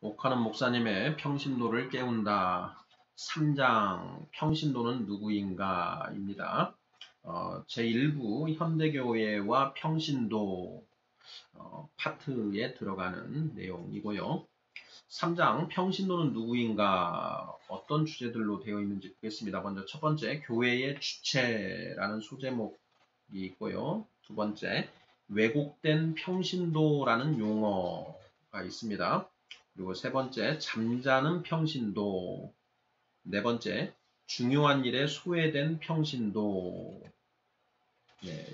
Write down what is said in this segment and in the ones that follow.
옥하는 목사님의 평신도를 깨운다. 3장 평신도는 누구인가 입니다. 제1부 현대교회와 평신도 파트에 들어가는 내용이고요. 3장 평신도는 누구인가 어떤 주제들로 되어 있는지 보겠습니다. 먼저 첫 번째 교회의 주체라는 소제목이 있고요. 두 번째 왜곡된 평신도라는 용어가 있습니다. 그리고 세 번째, 잠자는 평신도. 네 번째, 중요한 일에 소외된 평신도.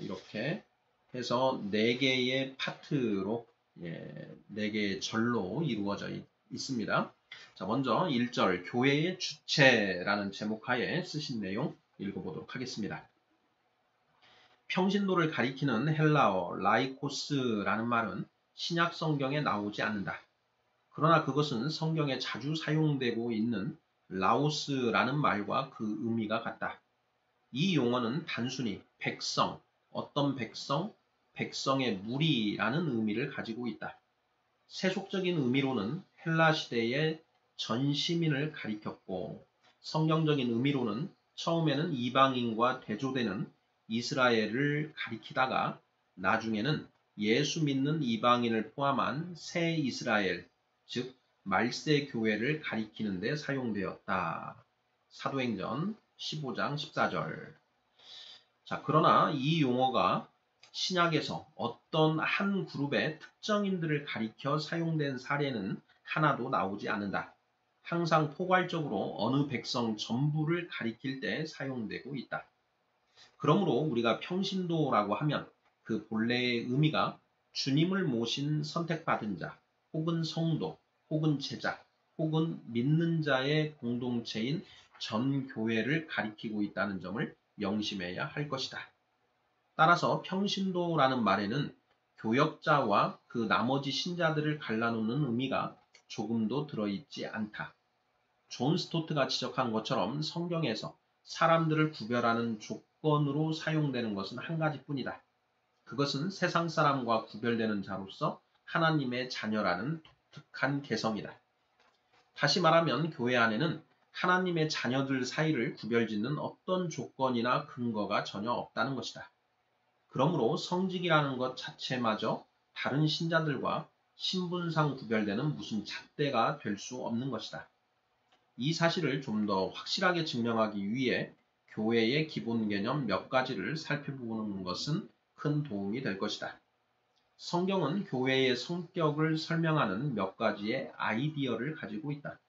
이렇게 해서 네 개의 파트로, 네 개의 절로 이루어져 있습니다. 자, 먼저 1절, 교회의 주체라는 제목하에 쓰신 내용 읽어보도록 하겠습니다. 평신도를 가리키는 헬라어 라이코스라는 말은 신약 성경에 나오지 않는다. 그러나 그것은 성경에 자주 사용되고 있는 라오스라는 말과 그 의미가 같다. 이 용어는 단순히 백성, 어떤 백성, 백성의 무리라는 의미를 가지고 있다. 세속적인 의미로는 헬라 시대의 전 시민을 가리켰고 성경적인 의미로는 처음에는 이방인과 대조되는 이스라엘을 가리키다가 나중에는 예수 믿는 이방인을 포함한 새 이스라엘, 즉 말세 교회를 가리키는 데 사용되었다. 사도행전 15장 14절. 자, 그러나 이 용어가 신약에서 어떤 한 그룹의 특정인들을 가리켜 사용된 사례는 하나도 나오지 않는다. 항상 포괄적으로 어느 백성 전부를 가리킬 때 사용되고 있다. 그러므로 우리가 평신도라고 하면 그 본래의 의미가 주님을 모신 선택받은 자, 혹은 성도, 혹은 제자, 혹은 믿는 자의 공동체인 전 교회를 가리키고 있다는 점을 명심해야 할 것이다. 따라서 평신도라는 말에는 교역자와 그 나머지 신자들을 갈라놓는 의미가 조금도 들어있지 않다. 존 스토트가 지적한 것처럼 성경에서 사람들을 구별하는 조건으로 사용되는 것은 한 가지뿐이다. 그것은 세상 사람과 구별되는 자로서 하나님의 자녀라는 독특한 개성이다. 다시 말하면 교회 안에는 하나님의 자녀들 사이를 구별짓는 어떤 조건이나 근거가 전혀 없다는 것이다. 그러므로 성직이라는 것 자체마저 다른 신자들과 신분상 구별되는 무슨 잣대가 될 수 없는 것이다. 이 사실을 좀 더 확실하게 증명하기 위해 교회의 기본 개념 몇 가지를 살펴보는 것은 큰 도움이 될 것이다. 성경은 교회의 성격을 설명하는 몇 가지의 아이디어를 가지고 있다.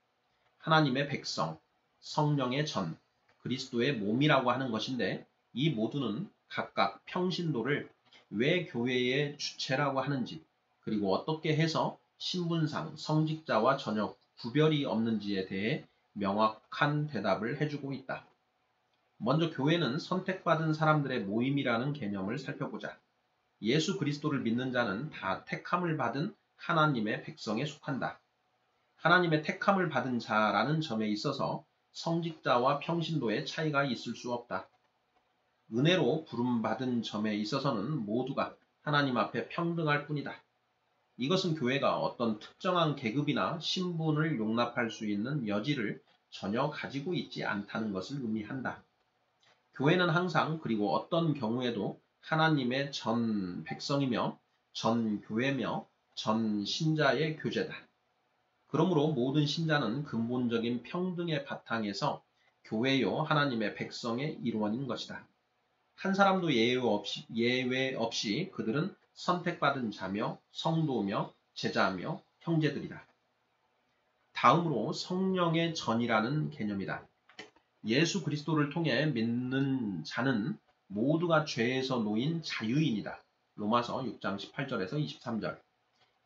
하나님의 백성, 성령의 전, 그리스도의 몸이라고 하는 것인데 이 모두는 각각 평신도를 왜 교회의 주체라고 하는지 그리고 어떻게 해서 신분상 성직자와 전혀 구별이 없는지에 대해 명확한 대답을 해주고 있다. 먼저 교회는 선택받은 사람들의 모임이라는 개념을 살펴보자. 예수 그리스도를 믿는 자는 다 택함을 받은 하나님의 백성에 속한다. 하나님의 택함을 받은 자라는 점에 있어서 성직자와 평신도의 차이가 있을 수 없다. 은혜로 부름받은 점에 있어서는 모두가 하나님 앞에 평등할 뿐이다. 이것은 교회가 어떤 특정한 계급이나 신분을 용납할 수 있는 여지를 전혀 가지고 있지 않다는 것을 의미한다. 교회는 항상 그리고 어떤 경우에도 하나님의 전 백성이며 전 교회며 전 신자의 교제다. 그러므로 모든 신자는 근본적인 평등의 바탕에서 교회요 하나님의 백성의 일원인 것이다. 한 사람도 예외 없이 그들은 선택받은 자며 성도며 제자며 형제들이다. 다음으로 성령의 전이라는 개념이다. 예수 그리스도를 통해 믿는 자는 모두가 죄에서 놓인 자유인이다. 로마서 6장 18절에서 23절.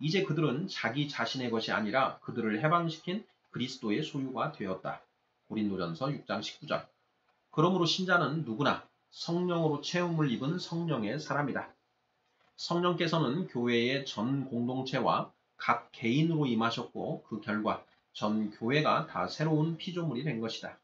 이제 그들은 자기 자신의 것이 아니라 그들을 해방시킨 그리스도의 소유가 되었다. 고린도전서 6장 19절. 그러므로 신자는 누구나 성령으로 채움을 입은 성령의 사람이다. 성령께서는 교회의 전 공동체와 각 개인으로 임하셨고 그 결과 전 교회가 다 새로운 피조물이 된 것이다.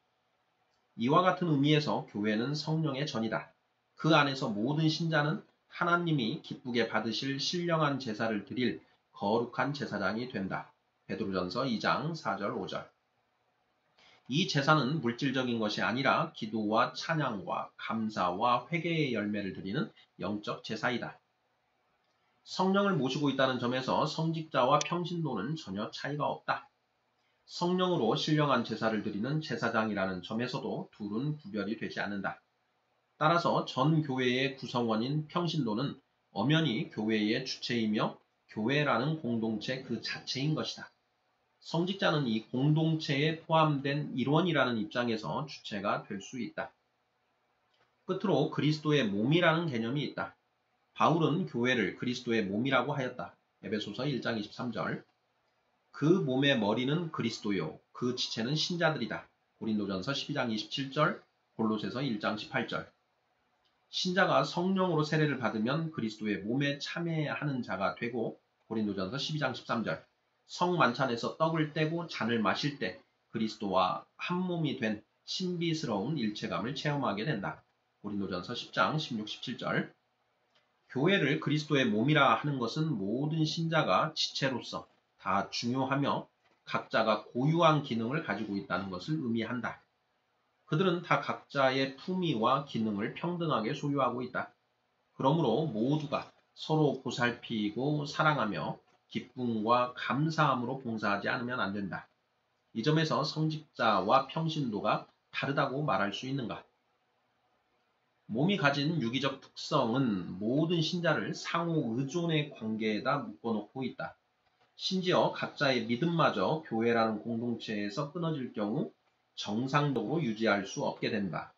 이와 같은 의미에서 교회는 성령의 전이다. 그 안에서 모든 신자는 하나님이 기쁘게 받으실 신령한 제사를 드릴 거룩한 제사장이 된다. 베드로전서 2장 4절 5절. 이 제사는 물질적인 것이 아니라 기도와 찬양과 감사와 회개의 열매를 드리는 영적 제사이다. 성령을 모시고 있다는 점에서 성직자와 평신도는 전혀 차이가 없다. 성령으로 신령한 제사를 드리는 제사장이라는 점에서도 둘은 구별이 되지 않는다. 따라서 전 교회의 구성원인 평신도는 엄연히 교회의 주체이며 교회라는 공동체 그 자체인 것이다. 성직자는 이 공동체에 포함된 일원이라는 입장에서 주체가 될 수 있다. 끝으로 그리스도의 몸이라는 개념이 있다. 바울은 교회를 그리스도의 몸이라고 하였다. 에베소서 1장 23절. 그 몸의 머리는 그리스도요. 그 지체는 신자들이다. 고린도전서 12장 27절, 골로새서 1장 18절. 신자가 성령으로 세례를 받으면 그리스도의 몸에 참여하는 자가 되고 고린도전서 12장 13절. 성만찬에서 떡을 떼고 잔을 마실 때 그리스도와 한 몸이 된 신비스러운 일체감을 체험하게 된다. 고린도전서 10장 16, 17절. 교회를 그리스도의 몸이라 하는 것은 모든 신자가 지체로서 다 중요하며 각자가 고유한 기능을 가지고 있다는 것을 의미한다. 그들은 다 각자의 품위와 기능을 평등하게 소유하고 있다. 그러므로 모두가 서로 보살피고 사랑하며 기쁨과 감사함으로 봉사하지 않으면 안 된다. 이 점에서 성직자와 평신도가 다르다고 말할 수 있는가? 몸이 가진 유기적 특성은 모든 신자를 상호 의존의 관계에다 묶어놓고 있다. 심지어 각자의 믿음마저 교회라는 공동체에서 끊어질 경우 정상적으로 유지할 수 없게 된다.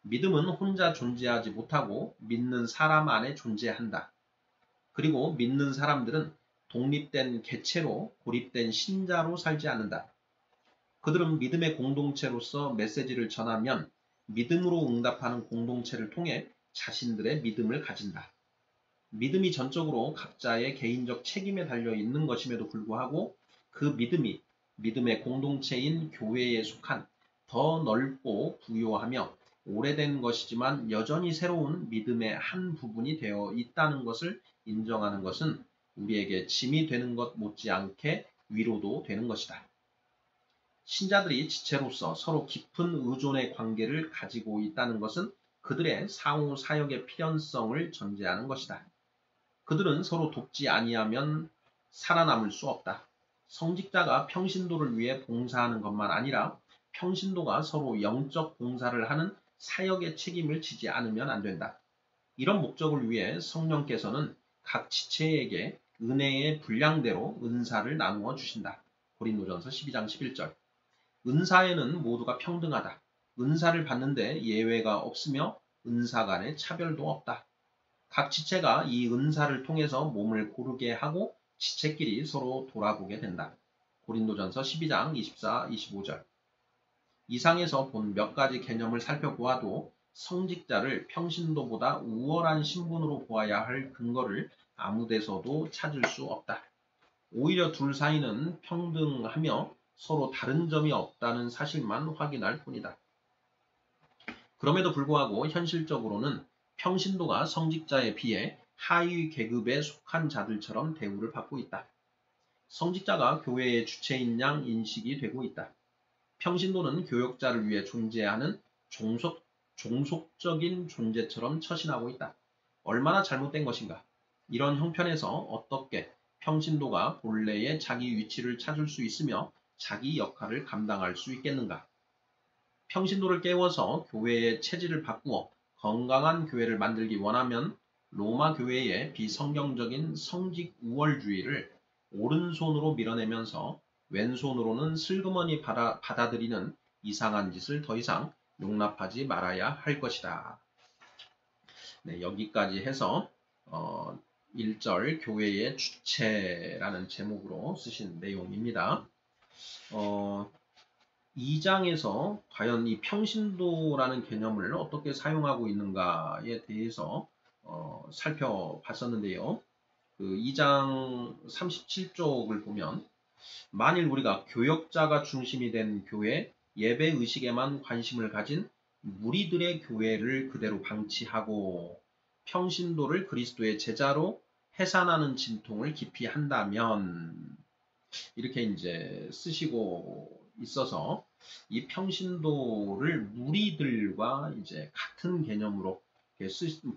믿음은 혼자 존재하지 못하고 믿는 사람 안에 존재한다. 그리고 믿는 사람들은 독립된 개체로 고립된 신자로 살지 않는다. 그들은 믿음의 공동체로서 메시지를 전하면 믿음으로 응답하는 공동체를 통해 자신들의 믿음을 가진다. 믿음이 전적으로 각자의 개인적 책임에 달려 있는 것임에도 불구하고 그 믿음이 믿음의 공동체인 교회에 속한 더 넓고 부요하며 오래된 것이지만 여전히 새로운 믿음의 한 부분이 되어 있다는 것을 인정하는 것은 우리에게 짐이 되는 것 못지않게 위로도 되는 것이다. 신자들이 지체로서 서로 깊은 의존의 관계를 가지고 있다는 것은 그들의 상호 사역의 필연성을 전제하는 것이다. 그들은 서로 돕지 아니하면 살아남을 수 없다. 성직자가 평신도를 위해 봉사하는 것만 아니라 평신도가 서로 영적 봉사를 하는 사역의 책임을 지지 않으면 안 된다. 이런 목적을 위해 성령께서는 각 지체에게 은혜의 분량대로 은사를 나누어 주신다. 고린도전서 12장 11절. 은사에는 모두가 평등하다. 은사를 받는데 예외가 없으며 은사 간에 차별도 없다. 각 지체가 이 은사를 통해서 몸을 고르게 하고 지체끼리 서로 돌아보게 된다. 고린도전서 12장 24, 25절. 이상에서 본 몇 가지 개념을 살펴보아도 성직자를 평신도보다 우월한 신분으로 보아야 할 근거를 아무 데서도 찾을 수 없다. 오히려 둘 사이는 평등하며 서로 다른 점이 없다는 사실만 확인할 뿐이다. 그럼에도 불구하고 현실적으로는 평신도가 성직자에 비해 하위 계급에 속한 자들처럼 대우를 받고 있다. 성직자가 교회의 주체인 양 인식이 되고 있다. 평신도는 교역자를 위해 존재하는 종속적인 존재처럼 처신하고 있다. 얼마나 잘못된 것인가? 이런 형편에서 어떻게 평신도가 본래의 자기 위치를 찾을 수 있으며 자기 역할을 감당할 수 있겠는가? 평신도를 깨워서 교회의 체질을 바꾸어 건강한 교회를 만들기 원하면 로마 교회의 비성경적인 성직 우월주의를 오른손으로 밀어내면서 왼손으로는 슬그머니 받아들이는 이상한 짓을 더 이상 용납하지 말아야 할 것이다. 네, 여기까지 해서 1절 교회의 주체라는 제목으로 쓰신 내용입니다. 2장에서 과연 이 평신도라는 개념을 어떻게 사용하고 있는가에 대해서 살펴봤었는데요. 그 2장 37쪽을 보면 만일 우리가 교역자가 중심이 된 교회, 예배의식에만 관심을 가진 무리들의 교회를 그대로 방치하고 평신도를 그리스도의 제자로 해산하는 진통을 깊이 한다면 이렇게 이제 쓰시고 있어서 이 평신도를 무리들과 이제 같은 개념으로 이렇게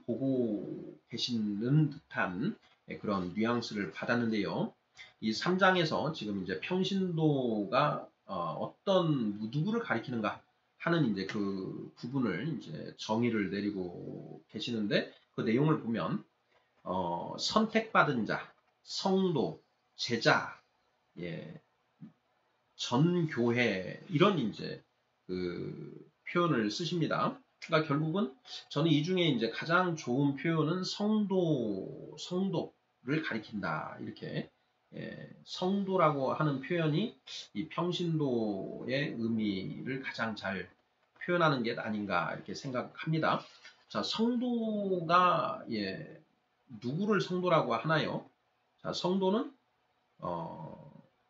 보고 계시는 듯한 그런 뉘앙스를 받았는데요. 이 3장에서 지금 이제 평신도가 어떤 누구를 가리키는가 하는 이제 그 부분을 이제 정의를 내리고 계시는데 그 내용을 보면 선택받은 자, 성도, 제자, 예, 전교회 이런 이제 그 표현을 쓰십니다. 그러니까 결국은 저는 이 중에 이제 가장 좋은 표현은 성도를 가리킨다. 이렇게 성도라고 하는 표현이 이 평신도의 의미를 가장 잘 표현하는 게 아닌가 이렇게 생각합니다. 자, 성도가 누구를 성도라고 하나요? 자, 성도는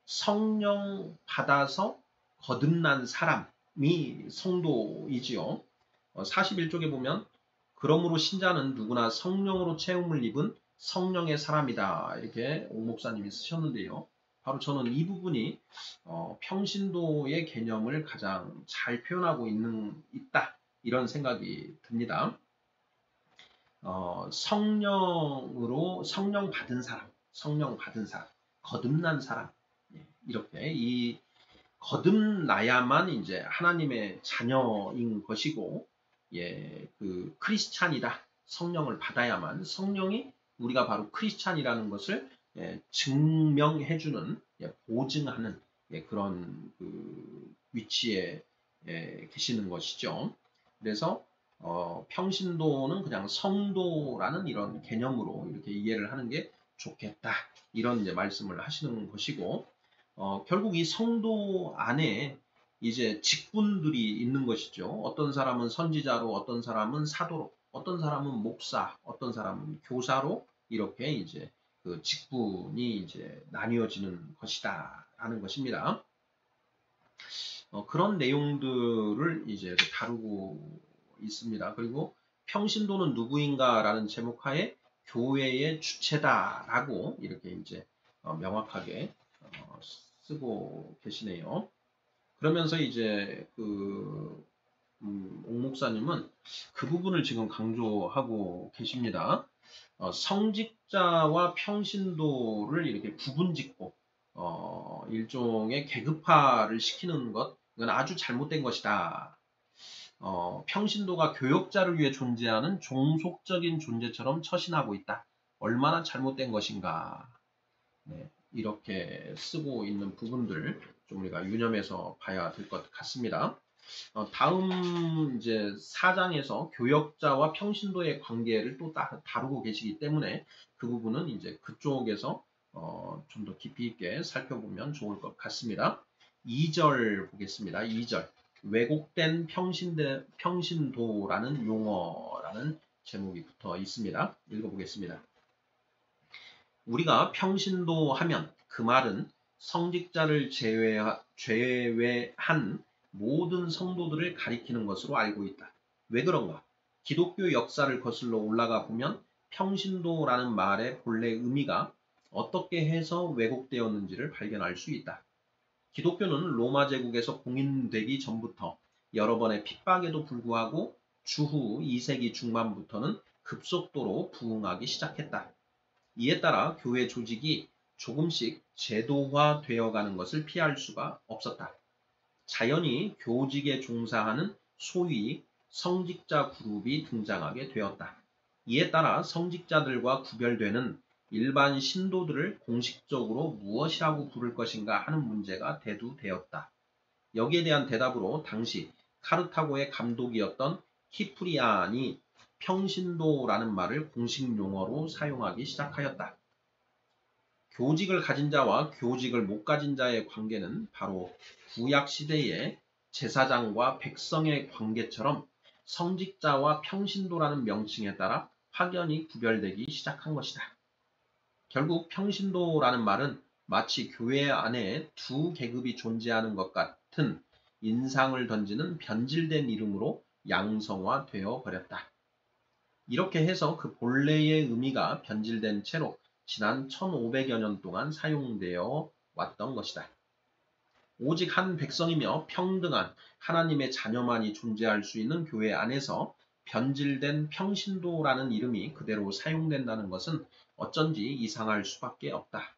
성령 받아서 거듭난 사람이 성도이지요. 41쪽에 보면 그러므로 신자는 누구나 성령으로 체험을 입은 성령의 사람이다. 이렇게 옥 목사님이 쓰셨는데요. 바로 저는 이 부분이 평신도의 개념을 가장 잘 표현하고 있다. 이런 생각이 듭니다. 성령 받은 사람, 거듭난 사람. 이렇게 이 거듭나야만 이제 하나님의 자녀인 것이고, 그 크리스찬이다. 성령을 받아야만 성령이 우리가 바로 크리스찬이라는 것을 증명해주는, 보증하는 그런 그 위치에 계시는 것이죠. 그래서 평신도는 그냥 성도라는 이런 개념으로 이렇게 이해를 하는 게 좋겠다. 이런 이제 말씀을 하시는 것이고, 결국 이 성도 안에 이제 직분들이 있는 것이죠. 어떤 사람은 선지자로, 어떤 사람은 사도로, 어떤 사람은 목사, 어떤 사람은 교사로 이렇게 이제 그 직분이 이제 나뉘어지는 것이다 하는 것입니다. 그런 내용들을 이제 다루고 있습니다. 그리고 평신도는 누구인가라는 제목 하에 교회의 주체다라고 이렇게 이제 명확하게 쓰고 계시네요. 그러면서 이제 옥 목사님은 그 부분을 지금 강조하고 계십니다. 성직자와 평신도를 이렇게 부분짓고 일종의 계급화를 시키는 것, 이건 아주 잘못된 것이다. 평신도가 교역자를 위해 존재하는 종속적인 존재처럼 처신하고 있다. 얼마나 잘못된 것인가. 네, 이렇게 쓰고 있는 부분들 좀 우리가 유념해서 봐야 될 것 같습니다. 다음 이제 4장에서 교역자와 평신도의 관계를 또 다루고 계시기 때문에 그 부분은 이제 그쪽에서 좀 더 깊이 있게 살펴보면 좋을 것 같습니다. 2절 보겠습니다. 2절. 왜곡된 평신도라는 용어라는 제목이 붙어 있습니다. 읽어보겠습니다. 우리가 평신도 하면 그 말은 성직자를 제외한 모든 성도들을 가리키는 것으로 알고 있다. 왜 그런가? 기독교 역사를 거슬러 올라가 보면 평신도라는 말의 본래 의미가 어떻게 해서 왜곡되었는지를 발견할 수 있다. 기독교는 로마 제국에서 공인되기 전부터 여러 번의 핍박에도 불구하고 주후 2세기 중반부터는 급속도로 부흥하기 시작했다. 이에 따라 교회 조직이 조금씩 제도화되어가는 것을 피할 수가 없었다. 자연히 교직에 종사하는 소위 성직자 그룹이 등장하게 되었다. 이에 따라 성직자들과 구별되는 일반 신도들을 공식적으로 무엇이라고 부를 것인가 하는 문제가 대두되었다. 여기에 대한 대답으로 당시 카르타고의 감독이었던 키프리안이 평신도라는 말을 공식 용어로 사용하기 시작하였다. 교직을 가진 자와 교직을 못 가진 자의 관계는 바로 구약 시대의 제사장과 백성의 관계처럼 성직자와 평신도라는 명칭에 따라 확연히 구별되기 시작한 것이다. 결국 평신도라는 말은 마치 교회 안에 두 계급이 존재하는 것 같은 인상을 던지는 변질된 이름으로 양성화되어 버렸다. 이렇게 해서 그 본래의 의미가 변질된 채로 지난 1500여 년 동안 사용되어 왔던 것이다. 오직 한 백성이며 평등한 하나님의 자녀만이 존재할 수 있는 교회 안에서 변질된 평신도라는 이름이 그대로 사용된다는 것은 어쩐지 이상할 수밖에 없다.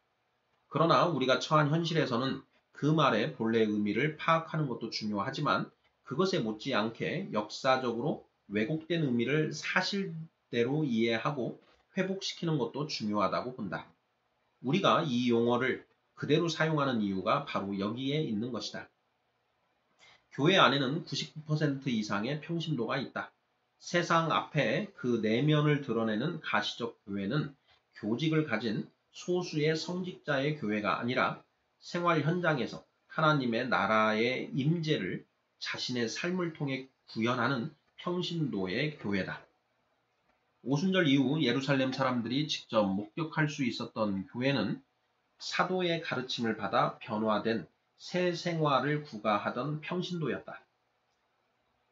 그러나 우리가 처한 현실에서는 그 말의 본래 의미를 파악하는 것도 중요하지만 그것에 못지않게 역사적으로 왜곡된 의미를 사실대로 이해하고 회복시키는 것도 중요하다고 본다. 우리가 이 용어를 그대로 사용하는 이유가 바로 여기에 있는 것이다. 교회 안에는 99% 이상의 평신도가 있다. 세상 앞에 그 내면을 드러내는 가시적 교회는 교직을 가진 소수의 성직자의 교회가 아니라 생활 현장에서 하나님의 나라의 임재를 자신의 삶을 통해 구현하는 평신도의 교회다. 오순절 이후 예루살렘 사람들이 직접 목격할 수 있었던 교회는 사도의 가르침을 받아 변화된 새 생활을 구가하던 평신도였다.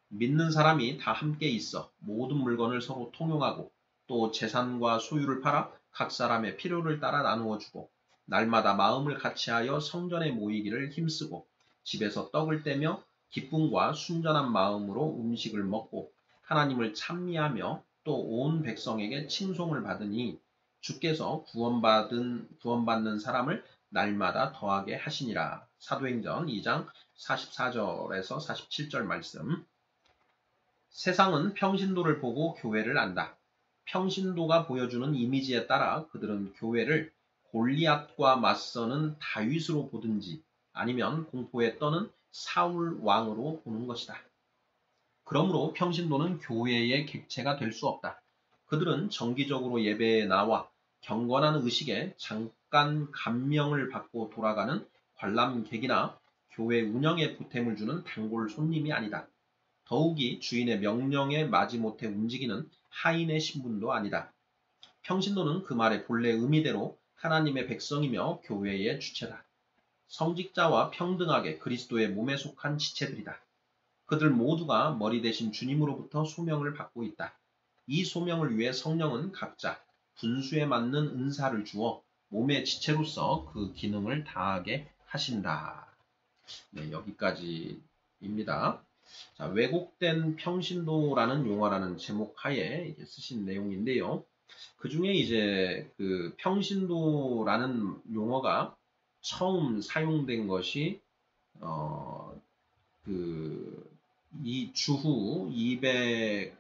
믿는 사람이 다 함께 있어 모든 물건을 서로 통용하고 또 재산과 소유를 팔아 각 사람의 필요를 따라 나누어주고 날마다 마음을 같이하여 성전에 모이기를 힘쓰고 집에서 떡을 떼며 기쁨과 순전한 마음으로 음식을 먹고 하나님을 찬미하며 또 온 백성에게 칭송을 받으니 주께서 구원받는 사람을 날마다 더하게 하시니라. 사도행전 2장 44절에서 47절 말씀. 세상은 평신도를 보고 교회를 안다. 평신도가 보여주는 이미지에 따라 그들은 교회를 골리앗과 맞서는 다윗으로 보든지 아니면 공포에 떠는 사울 왕으로 보는 것이다. 그러므로 평신도는 교회의 객체가 될 수 없다. 그들은 정기적으로 예배에 나와 경건한 의식에 잠깐 감명을 받고 돌아가는 관람객이나 교회 운영에 보탬을 주는 단골 손님이 아니다. 더욱이 주인의 명령에 마지못해 움직이는 하인의 신분도 아니다. 평신도는 그 말의 본래 의미대로 하나님의 백성이며 교회의 주체다. 성직자와 평등하게 그리스도의 몸에 속한 지체들이다. 그들 모두가 머리 대신 주님으로부터 소명을 받고 있다. 이 소명을 위해 성령은 각자 분수에 맞는 은사를 주어 몸의 지체로서 그 기능을 다하게 하신다. 네, 여기까지입니다. 자, 왜곡된 평신도라는 용어라는 제목 하에 쓰신 내용인데요. 그 중에 이제 그 평신도라는 용어가 처음 사용된 것이 이 주후 200년에서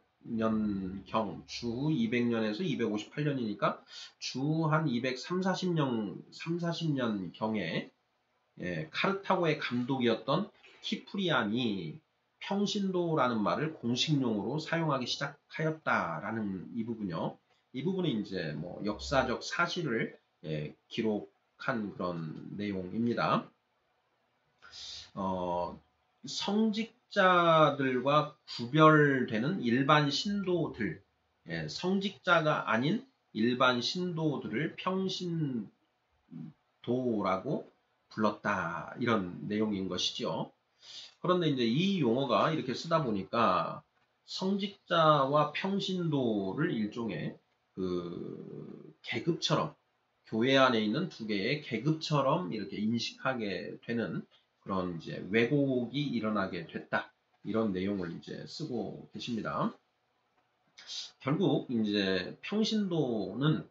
258년이니까 주 한 230, 40년 경에 카르타고의 감독이었던 키프리안이 평신도라는 말을 공식용어로 사용하기 시작하였다라는 이 부분요. 이 부분이 이제 뭐 역사적 사실을 기록한 그런 내용입니다. 성직자들과 구별되는 일반 신도들, 성직자가 아닌 일반 신도들을 평신도라고 불렀다. 이런 내용인 것이죠. 그런데 이제 이 용어가 이렇게 쓰다 보니까 성직자와 평신도를 일종의 그 계급처럼 교회 안에 있는 두 개의 계급처럼 이렇게 인식하게 되는 그런 이제 왜곡이 일어나게 됐다. 이런 내용을 이제 쓰고 계십니다. 결국 이제 평신도는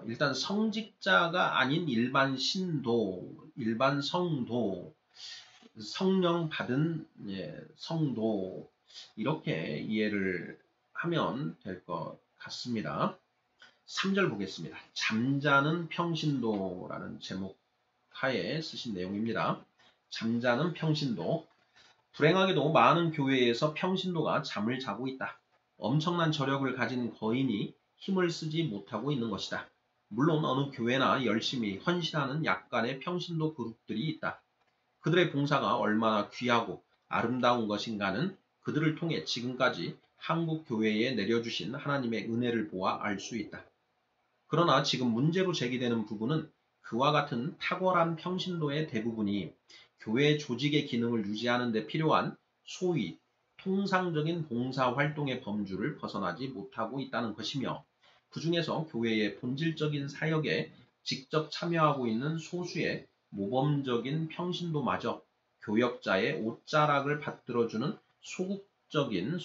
일단 성직자가 아닌 일반 신도, 일반 성도, 성령 받은 성도 이렇게 이해를 하면 될 것 같습니다. 3절 보겠습니다. 잠자는 평신도라는 제목 하에 쓰신 내용입니다. 잠자는 평신도. 불행하게도 많은 교회에서 평신도가 잠을 자고 있다. 엄청난 저력을 가진 거인이 힘을 쓰지 못하고 있는 것이다. 물론 어느 교회나 열심히 헌신하는 약간의 평신도 그룹들이 있다. 그들의 봉사가 얼마나 귀하고 아름다운 것인가는 그들을 통해 지금까지 한국 교회에 내려주신 하나님의 은혜를 보아 알 수 있다. 그러나 지금 문제로 제기되는 부분은 그와 같은 탁월한 평신도의 대부분이 교회 조직의 기능을 유지하는 데 필요한 소위 통상적인 봉사활동의 범주를 벗어나지 못하고 있다는 것이며 그 중에서 교회의 본질적인 사역에 직접 참여하고 있는 소수의 모범적인 평신도마저 교역자의 옷자락을 받들어주는 소극적인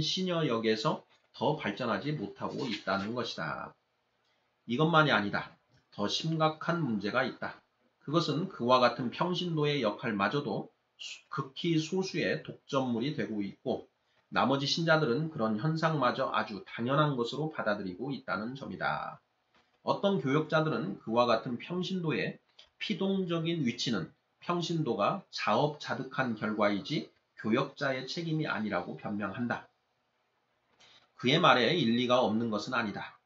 시녀 역에서 더 발전하지 못하고 있다는 것이다. 이것만이 아니다. 더 심각한 문제가 있다. 그것은 그와 같은 평신도의 역할마저도 극히 소수의 독점물이 되고 있고 나머지 신자들은 그런 현상마저 아주 당연한 것으로 받아들이고 있다는 점이다. 어떤 교역자들은 그와 같은 평신도의 피동적인 위치는 평신도가 자업자득한 결과이지 교역자의 책임이 아니라고 변명한다. 그의 말에 일리가 없는 것은 아니다.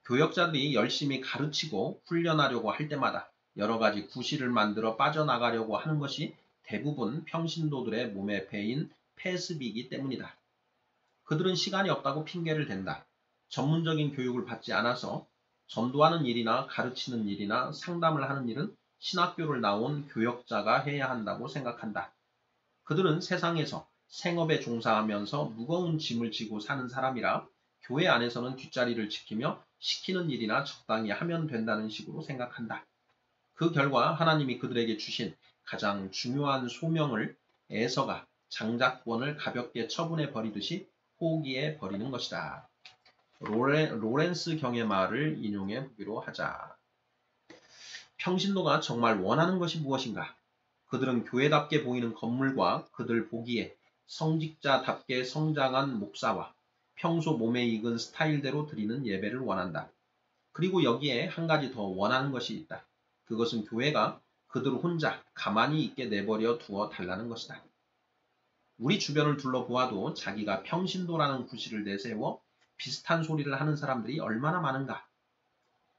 교역자들이 열심히 가르치고 훈련하려고 할 때마다 여러 가지 구실을 만들어 빠져나가려고 하는 것이 대부분 평신도들의 몸에 배인 폐습이기 때문이다. 그들은 시간이 없다고 핑계를 댄다. 전문적인 교육을 받지 않아서 전도하는 일이나 가르치는 일이나 상담을 하는 일은 신학교를 나온 교역자가 해야 한다고 생각한다. 그들은 세상에서 생업에 종사하면서 무거운 짐을 지고 사는 사람이라 교회 안에서는 뒷자리를 지키며 시키는 일이나 적당히 하면 된다는 식으로 생각한다. 그 결과 하나님이 그들에게 주신 가장 중요한 소명을 에서가 장자권을 가볍게 처분해 버리듯이 포기해 버리는 것이다. 로렌스 경의 말을 인용해 보기로 하자. 평신도가 정말 원하는 것이 무엇인가? 그들은 교회답게 보이는 건물과 그들 보기에 성직자답게 성장한 목사와 평소 몸에 익은 스타일대로 드리는 예배를 원한다. 그리고 여기에 한 가지 더 원하는 것이 있다. 그것은 교회가 그들 혼자 가만히 있게 내버려 두어 달라는 것이다. 우리 주변을 둘러보아도 자기가 평신도라는 구실을 내세워 비슷한 소리를 하는 사람들이 얼마나 많은가.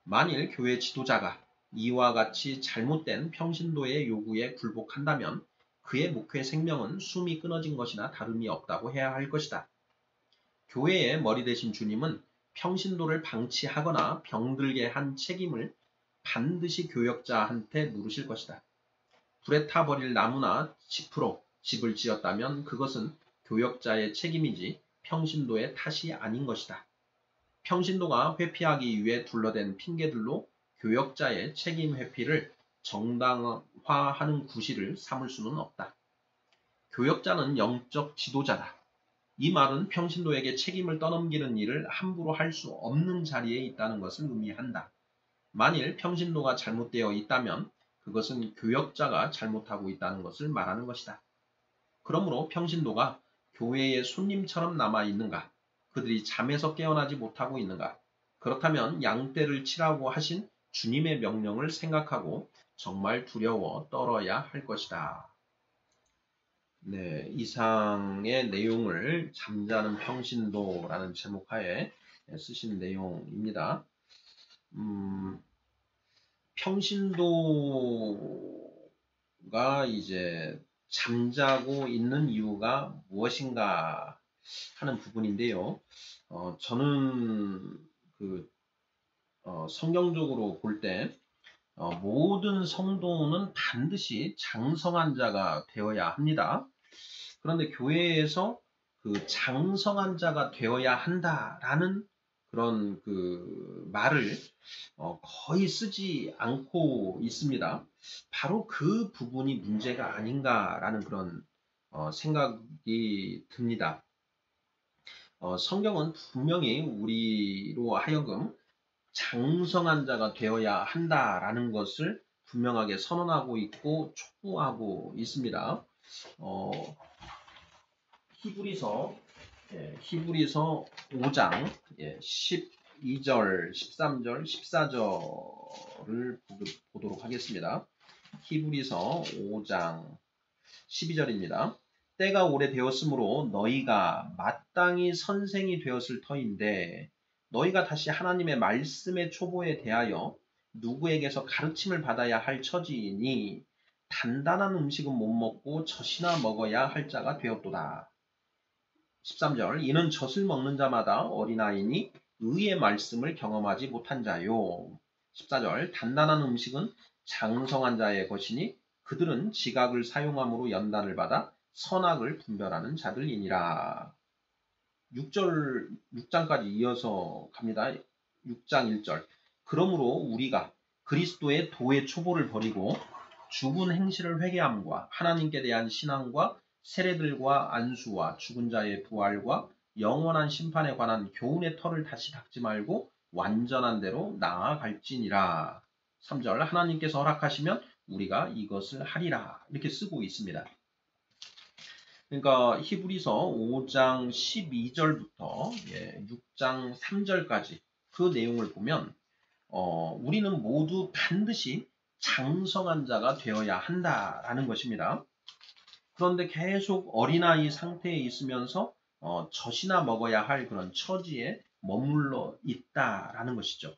만일 교회 지도자가 이와 같이 잘못된 평신도의 요구에 굴복한다면 그의 목회 생명은 숨이 끊어진 것이나 다름이 없다고 해야 할 것이다. 교회의 머리 되신 주님은 평신도를 방치하거나 병들게 한 책임을 반드시 교역자한테 물으실 것이다. 불에 타버릴 나무나 짚으로 집을 지었다면 그것은 교역자의 책임이지 평신도의 탓이 아닌 것이다. 평신도가 회피하기 위해 둘러댄 핑계들로 교역자의 책임 회피를 정당화하는 구실을 삼을 수는 없다. 교역자는 영적 지도자다. 이 말은 평신도에게 책임을 떠넘기는 일을 함부로 할 수 없는 자리에 있다는 것을 의미한다. 만일 평신도가 잘못되어 있다면 그것은 교역자가 잘못하고 있다는 것을 말하는 것이다. 그러므로 평신도가 교회의 손님처럼 남아있는가? 그들이 잠에서 깨어나지 못하고 있는가? 그렇다면 양떼를 치라고 하신 주님의 명령을 생각하고 정말 두려워 떨어야 할 것이다. 네, 이상의 내용을 잠자는 평신도라는 제목하에 쓰신 내용입니다. 평신도가 이제 잠자고 있는 이유가 무엇인가 하는 부분인데요. 저는 성경적으로 볼 때 모든 성도는 반드시 장성한 자가 되어야 합니다. 그런데 교회에서 그 장성한 자가 되어야 한다라는 그런 말을 거의 쓰지 않고 있습니다. 바로 그 부분이 문제가 아닌가라는 그런 생각이 듭니다. 성경은 분명히 우리로 하여금 장성한 자가 되어야 한다라는 것을 분명하게 선언하고 있고 촉구하고 있습니다. 히브리서 5장 12절, 13절, 14절을 보도록 하겠습니다. 히브리서 5장 12절입니다. 때가 오래되었으므로 너희가 마땅히 선생이 되었을 터인데 너희가 다시 하나님의 말씀의 초보에 대하여 누구에게서 가르침을 받아야 할 처지이니 단단한 음식은 못 먹고 젖이나 먹어야 할 자가 되었도다. 13절 이는 젖을 먹는 자마다 어린아이니 의의 말씀을 경험하지 못한 자요. 14절 단단한 음식은 장성한 자의 것이니 그들은 지각을 사용함으로 연단을 받아 선악을 분별하는 자들이니라. 6장까지 이어서 갑니다. 6장 1절 그러므로 우리가 그리스도의 도의 초보를 버리고 죽은 행실을 회개함과 하나님께 대한 신앙과 세례들과 안수와 죽은 자의 부활과 영원한 심판에 관한 교훈의 털을 다시 닦지 말고 완전한 대로 나아갈지니라. 3절 하나님께서 허락하시면 우리가 이것을 하리라. 이렇게 쓰고 있습니다. 그러니까 히브리서 5장 12절부터 6장 3절까지 그 내용을 보면 우리는 모두 반드시 장성한 자가 되어야 한다라는 것입니다. 그런데 계속 어린아이 상태에 있으면서 젖이나 먹어야 할 그런 처지에 머물러 있다라는 것이죠.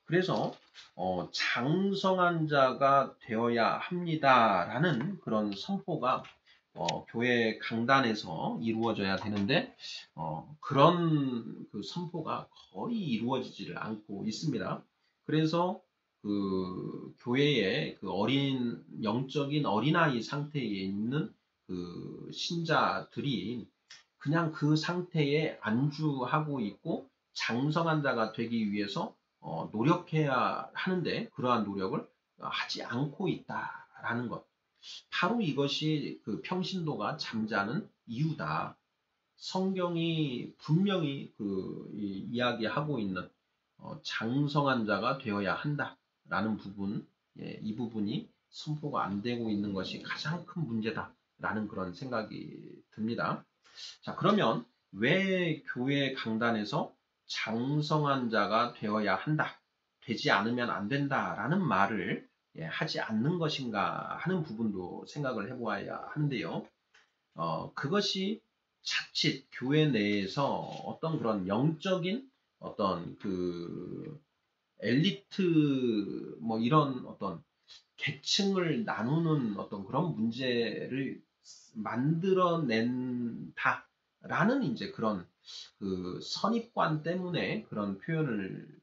그래서 장성한 자가 되어야 합니다라는 그런 선포가 교회 강단에서 이루어져야 되는데 그런 그 선포가 거의 이루어지지를 않고 있습니다. 그래서 그 교회의 그 영적인 어린아이 상태에 있는 그 신자들이 그냥 그 상태에 안주하고 있고 장성한 자가 되기 위해서 노력해야 하는데 그러한 노력을 하지 않고 있다라는 것. 바로 이것이 그 평신도가 잠자는 이유다. 성경이 분명히 이야기하고 있는 장성한 자가 되어야 한다라는 부분, 이 부분이 선포가 안 되고 있는 것이 가장 큰 문제다라는 그런 생각이 듭니다. 자, 그러면 왜 교회 강단에서 장성한 자가 되어야 한다, 되지 않으면 안 된다라는 말을 하지 않는 것인가 하는 부분도 생각을 해보아야 하는데요. 그것이 자칫 교회 내에서 어떤 그런 영적인 어떤 그 엘리트 뭐 이런 어떤 계층을 나누는 어떤 그런 문제를 만들어낸다라는 이제 그런 그 선입관 때문에 그런 표현을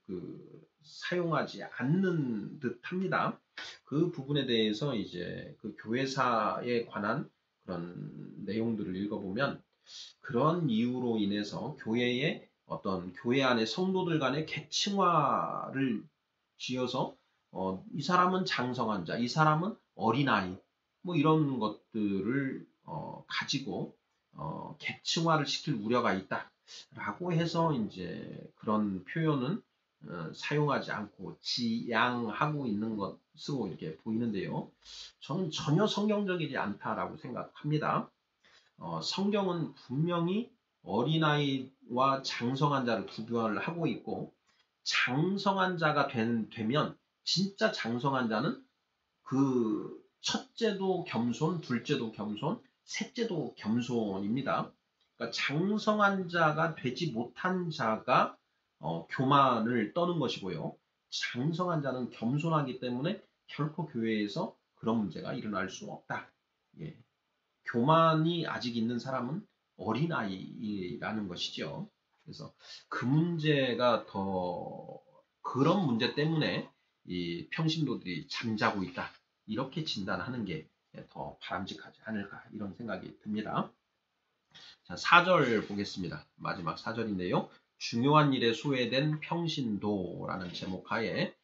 사용하지 않는 듯합니다. 그 부분에 대해서 이제 그 교회사에 관한 그런 내용들을 읽어보면 그런 이유로 인해서 교회의 어떤 교회 안의 성도들 간의 계층화를 지어서 이 사람은 장성한 자, 이 사람은 어린아이 뭐 이런 것들을 가지고 계층화를 시킬 우려가 있다라고 해서 이제 그런 표현은 사용하지 않고 지양하고 있는 것으로 이렇게 보이는데요. 저는 전혀 성경적이지 않다라고 생각합니다. 성경은 분명히 어린아이와 장성한 자를 구별을 하고 있고 장성한 자가 되면 진짜 장성한 자는 그 첫째도 겸손, 둘째도 겸손, 셋째도 겸손입니다. 그러니까 장성한 자가 되지 못한 자가 교만을 떠는 것이고요. 장성한 자는 겸손하기 때문에 결코 교회에서 그런 문제가 일어날 수 없다. 예. 교만이 아직 있는 사람은 어린아이라는 것이죠. 그래서 그 문제가 더 그런 문제 때문에 이 평신도들이 잠자고 있다. 이렇게 진단하는 게 더 바람직하지 않을까 이런 생각이 듭니다. 자, 4절 보겠습니다. 마지막 4절인데요. 중요한 일에 소외된 평신도라는 제목 하에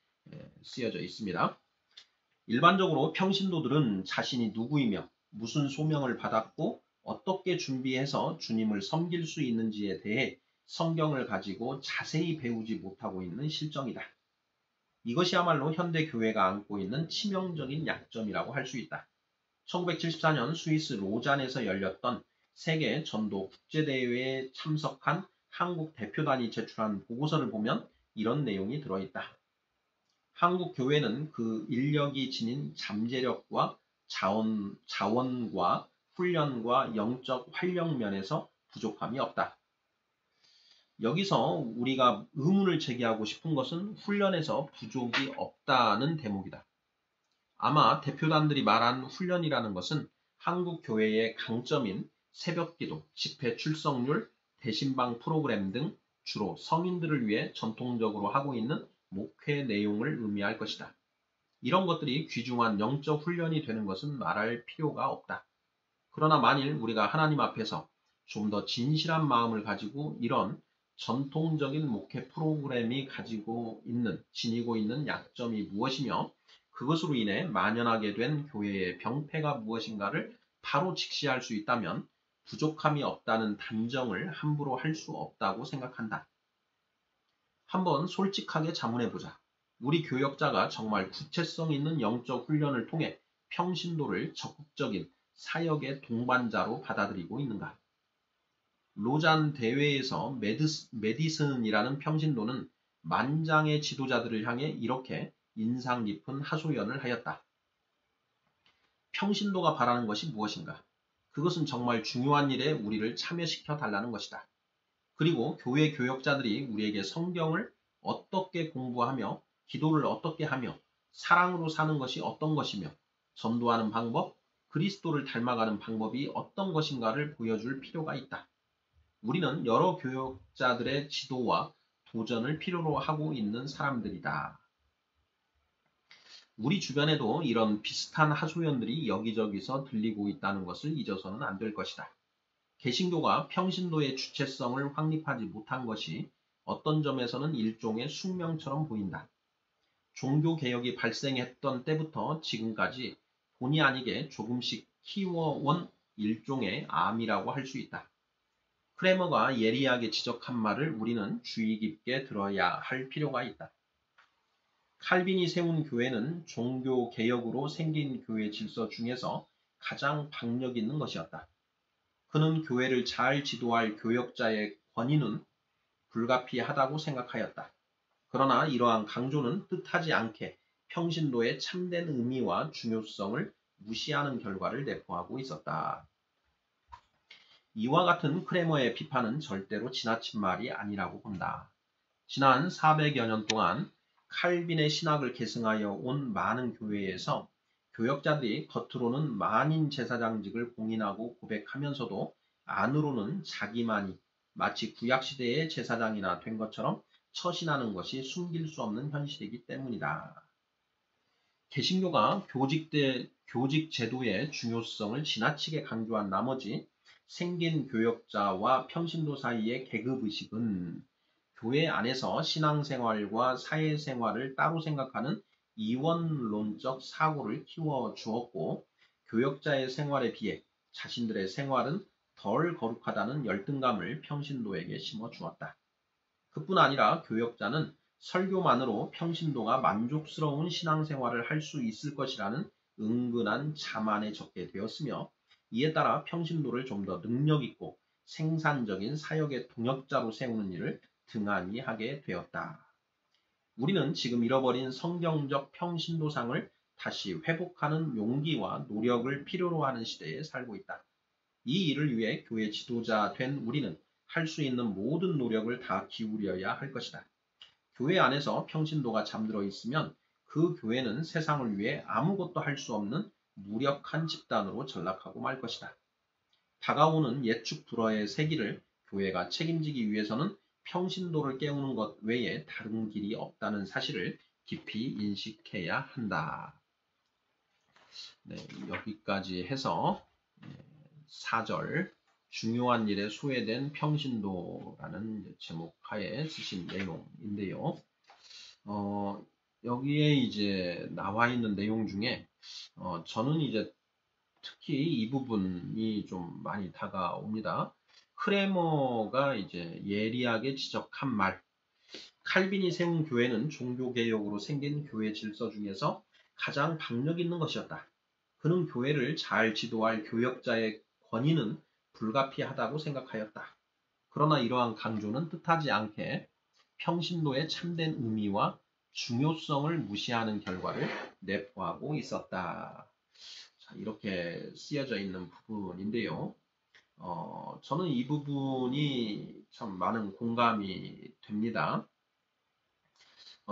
쓰여져 있습니다. 일반적으로 평신도들은 자신이 누구이며 무슨 소명을 받았고 어떻게 준비해서 주님을 섬길 수 있는지에 대해 성경을 가지고 자세히 배우지 못하고 있는 실정이다. 이것이야말로 현대 교회가 안고 있는 치명적인 약점이라고 할 수 있다. 1974년 스위스 로잔에서 열렸던 세계 전도 국제대회에 참석한 한국 대표단이 제출한 보고서를 보면 이런 내용이 들어있다. 한국 교회는 그 인력이 지닌 잠재력과 자원과 훈련과 영적 활력 면에서 부족함이 없다. 여기서 우리가 의문을 제기하고 싶은 것은 훈련에서 부족이 없다는 대목이다. 아마 대표단들이 말한 훈련이라는 것은 한국 교회의 강점인 새벽기도, 집회 출석률, 대신방 프로그램 등 주로 성인들을 위해 전통적으로 하고 있는 목회 내용을 의미할 것이다. 이런 것들이 귀중한 영적 훈련이 되는 것은 말할 필요가 없다. 그러나 만일 우리가 하나님 앞에서 좀 더 진실한 마음을 가지고 이런 전통적인 목회 프로그램이 지니고 있는 약점이 무엇이며 그것으로 인해 만연하게 된 교회의 병폐가 무엇인가를 바로 직시할 수 있다면 부족함이 없다는 단정을 함부로 할 수 없다고 생각한다. 한번 솔직하게 자문해보자. 우리 교역자가 정말 구체성 있는 영적 훈련을 통해 평신도를 적극적인 사역의 동반자로 받아들이고 있는가? 로잔 대회에서 메디슨이라는 평신도는 만장의 지도자들을 향해 이렇게 인상 깊은 하소연을 하였다. 평신도가 바라는 것이 무엇인가? 그것은 정말 중요한 일에 우리를 참여시켜 달라는 것이다. 그리고 교회 교역자들이 우리에게 성경을 어떻게 공부하며 기도를 어떻게 하며 사랑으로 사는 것이 어떤 것이며 전도하는 방법, 그리스도를 닮아가는 방법이 어떤 것인가를 보여줄 필요가 있다. 우리는 여러 교역자들의 지도와 도전을 필요로 하고 있는 사람들이다. 우리 주변에도 이런 비슷한 하소연들이 여기저기서 들리고 있다는 것을 잊어서는 안 될 것이다. 개신교가 평신도의 주체성을 확립하지 못한 것이 어떤 점에서는 일종의 숙명처럼 보인다. 종교개혁이 발생했던 때부터 지금까지 본의 아니게 조금씩 키워온 일종의 암이라고 할 수 있다. 크레머가 예리하게 지적한 말을 우리는 주의 깊게 들어야 할 필요가 있다. 칼빈이 세운 교회는 종교개혁으로 생긴 교회 질서 중에서 가장 박력 있는 것이었다. 그는 교회를 잘 지도할 교역자의 권위는 불가피하다고 생각하였다. 그러나 이러한 강조는 뜻하지 않게 평신도의 참된 의미와 중요성을 무시하는 결과를 내포하고 있었다. 이와 같은 크레머의 비판은 절대로 지나친 말이 아니라고 본다. 지난 400여 년 동안 칼빈의 신학을 계승하여 온 많은 교회에서 교역자들이 겉으로는 만인 제사장직을 공인하고 고백하면서도 안으로는 자기만이 마치 구약시대의 제사장이나 된 것처럼 처신하는 것이 숨길 수 없는 현실이기 때문이다. 개신교가 교직 제도의 중요성을 지나치게 강조한 나머지 생긴 교역자와 평신도 사이의 계급의식은 교회 안에서 신앙생활과 사회생활을 따로 생각하는 이원론적 사고를 키워주었고 교역자의 생활에 비해 자신들의 생활은 덜 거룩하다는 열등감을 평신도에게 심어주었다. 그뿐 아니라 교역자는 설교만으로 평신도가 만족스러운 신앙생활을 할 수 있을 것이라는 은근한 자만에 적게 되었으며 이에 따라 평신도를 좀 더 능력있고 생산적인 사역의 동역자로 세우는 일을 등한히 하게 되었다. 우리는 지금 잃어버린 성경적 평신도상을 다시 회복하는 용기와 노력을 필요로 하는 시대에 살고 있다. 이 일을 위해 교회 지도자 된 우리는 할 수 있는 모든 노력을 다 기울여야 할 것이다. 교회 안에서 평신도가 잠들어 있으면 그 교회는 세상을 위해 아무것도 할 수 없는 무력한 집단으로 전락하고 말 것이다. 다가오는 예측 불허의 세기를 교회가 책임지기 위해서는 평신도를 깨우는 것 외에 다른 길이 없다는 사실을 깊이 인식해야 한다. 네, 여기까지 해서 4절 중요한 일에 소외된 평신도라는 제목 하에 쓰신 내용인데요. 여기에 이제 나와 있는 내용 중에 저는 이제 특히 이 부분이 좀 많이 다가옵니다. 크레머가 이제 예리하게 지적한 말. 칼빈이 세운 교회는 종교개혁으로 생긴 교회 질서 중에서 가장 박력 있는 것이었다. 그는 교회를 잘 지도할 교역자의 권위는 불가피하다고 생각하였다. 그러나 이러한 강조는 뜻하지 않게 평신도의 참된 의미와 중요성을 무시하는 결과를 내포하고 있었다. 자, 이렇게 쓰여져 있는 부분인데요. 저는 이 부분이 참 많은 공감이 됩니다.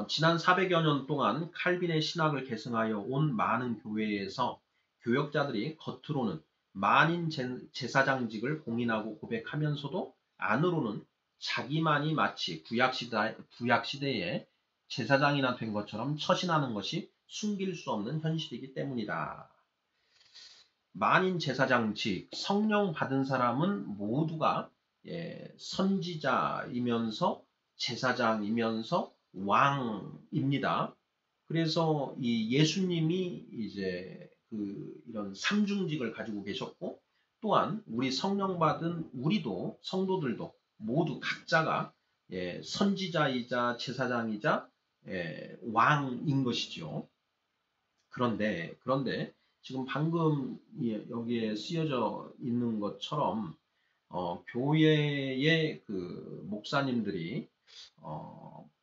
지난 400여 년 동안 칼빈의 신학을 계승하여 온 많은 교회에서 교역자들이 겉으로는 만인 제사장직을 공인하고 고백하면서도 안으로는 자기만이 마치 구약시대의 제사장이나 된 것처럼 처신하는 것이 숨길 수 없는 현실이기 때문이다. 만인 제사장직, 성령 받은 사람은 모두가 선지자이면서 제사장이면서 왕입니다. 그래서 이 예수님이 이제 이런 삼중직을 가지고 계셨고, 또한 우리 성령 받은 우리도 성도들도 모두 각자가 선지자이자 제사장이자 왕인 것이죠. 그런데 지금 방금 여기에 쓰여져 있는 것처럼 교회의 목사님들이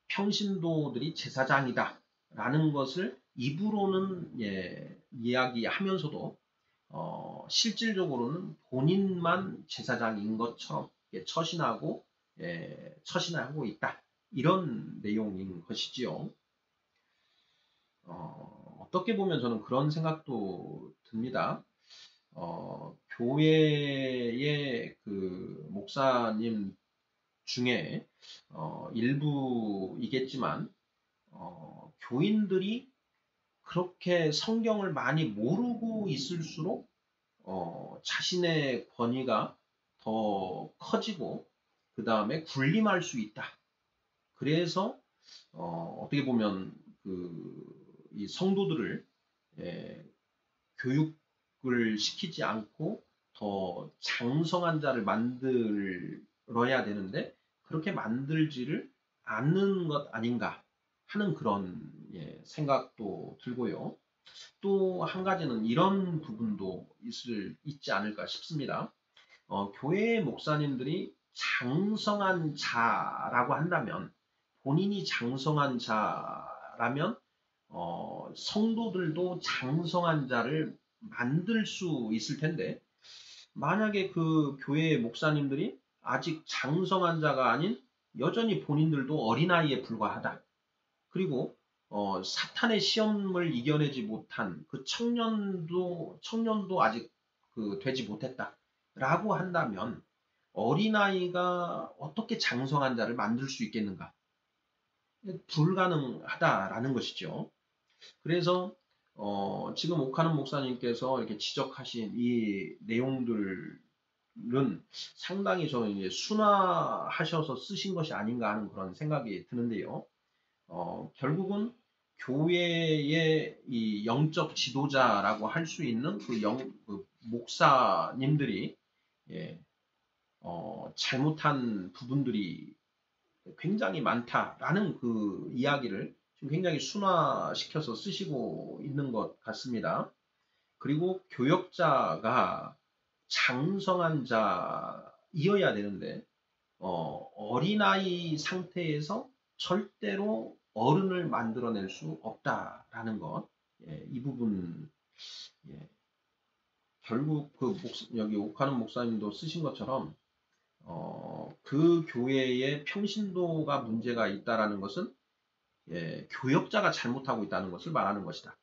평신도들이 제사장이다 라는 것을 입으로는 이야기하면서도 실질적으로는 본인만 제사장인 것처럼 처신하고 있다, 이런 내용인 것이지요. 어떻게 보면 저는 그런 생각도 듭니다. 교회의 목사님 중에 일부이겠지만 교인들이 그렇게 성경을 많이 모르고 있을수록 자신의 권위가 더 커지고 그 다음에 군림할 수 있다. 그래서 어떻게 보면 이 성도들을 교육을 시키지 않고 더 장성한 자를 만들어야 되는데 그렇게 만들지를 않는 것 아닌가 하는 그런 생각도 들고요. 또 한 가지는 이런 부분도 있지 않을까 싶습니다. 교회 목사님들이 장성한 자라고 한다면, 본인이 장성한 자라면 성도들도 장성한 자를 만들 수 있을 텐데, 만약에 그 교회 목사님들이 아직 장성한 자가 아닌 여전히 본인들도 어린아이에 불과하다. 그리고 사탄의 시험을 이겨내지 못한 그 청년도 아직 되지 못했다 라고 한다면 어린아이가 어떻게 장성한 자를 만들 수 있겠는가? 불가능하다라는 것이죠. 그래서 지금 옥하는 목사님께서 이렇게 지적하신 이 내용들은 상당히 저는 이제 순화하셔서 쓰신 것이 아닌가 하는 그런 생각이 드는데요. 결국은 교회의 이 영적 지도자라고 할 수 있는 목사님들이 잘못한 부분들이 굉장히 많다라는 그 이야기를 지금 굉장히 순화시켜서 쓰시고 있는 것 같습니다. 그리고 교역자가 장성한 자이어야 되는데 어린아이 상태에서 절대로 어른을 만들어낼 수 없다라는 것. 이 부분 결국 여기 옥하는 목사님도 쓰신 것처럼 그 교회의 평신도가 문제가 있다라는 것은 교역자가 잘못하고 있다는 것을 말하는 것이다.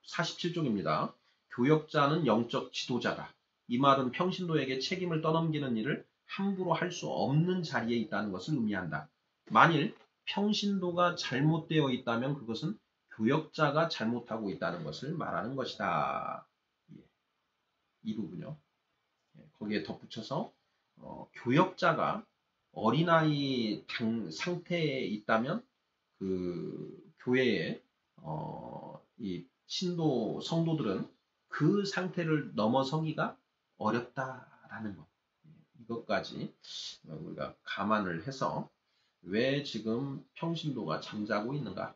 47쪽입니다. 교역자는 영적 지도자다. 이 말은 평신도에게 책임을 떠넘기는 일을 함부로 할 수 없는 자리에 있다는 것을 의미한다. 만일 평신도가 잘못되어 있다면 그것은 교역자가 잘못하고 있다는 것을 말하는 것이다. 이 부분요. 거기에 덧붙여서 교역자가 어린아이 상태에 있다면 그 교회의 이 성도들은 그 상태를 넘어서기가 어렵다라는 것. 이것까지 우리가 감안을 해서 왜 지금 평신도가 잠자고 있는가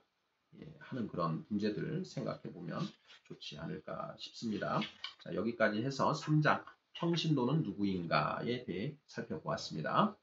하는 그런 문제들을 생각해 보면 좋지 않을까 싶습니다. 자, 여기까지 해서 3장 평신도는 누구인가에 대해 살펴보았습니다.